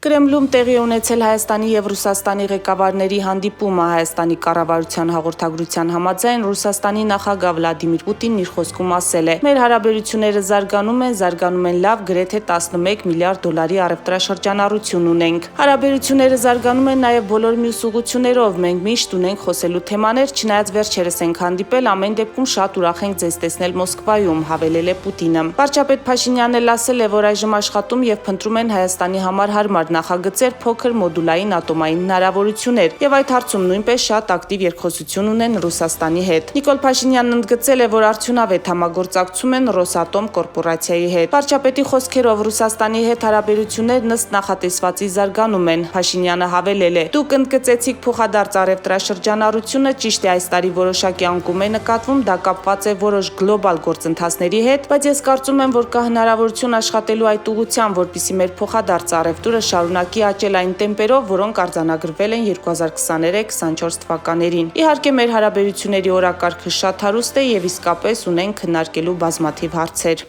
Կրեմլում տեղի ունեցել Հայաստանի և Ռուսաստանի ղեկավարների հանդիպումը Հայաստանի կառավարության հաղորդագրության համաձայն Ռուսաստանի նախագահ Վլադիմիր Պուտինն իր խոսքում ասել է. «Մեր հարաբերությունները զարգանում են լավ, գրեթե 11 միլիարդ դոլարի առևտրաշրջանառություն ունենք։ Հարաբերությունները զարգանում են նաև բոլոր մյուս ուղղություններով, մենք միշտ ունենք խոսելու թեմաներ, չնայած վերջերս ենք հանդիպել, ամեն դեպքում շատ ուրախ ենք ձեզ տեսնել Մոսկվայում», հավելել է Պուտինը։ Վարչապետ Փաշինյանն էլ ասել է, որ այժմ աշխատում և փնտրում են Հայաստանի համար հարմար նախագծեր, փոքր մոդուլային ատոմային հնարավորություններ եւ այդ հարցում նույնպես շատ ակտիվ երկխոսություն ունեն Ռուսաստանի հետ։ Նիկոլ Փաշինյանն ընդգծել է, որ արդյունավետ համագործակցում են Ռոսատոմ կորպորացիայի հետ։ Վարչապետի խոսքերով Ռուսաստանի հետ հարաբերություններն ըստ նախատեսվածի զարգանում են։ Փաշինյանը հավելել է. «Դուք ընդգծեցիք փոխադարձ առևտրաշրջանառությունը, ճիշտ է, այս տարի որոշակի անկում է նկատվում, դա կապված է որոշ գլոբալ գործընթացների հետ, բայց ես կարծում եմ, որ կա հնարավորություն աշխատելու այդ ուղղությամբ, որպեսզի մեր փոխադարձ առևտուրը շարունակի աճել այն տեմպերով, որոնք արձանագրվել են 2023-24 թվականներին։ Իհարկե, մեր հարաբերությունների օրակարգը շատ հարուստ է եւ իսկապես ունենք քննարկելու բազմաթիվ հարցեր»։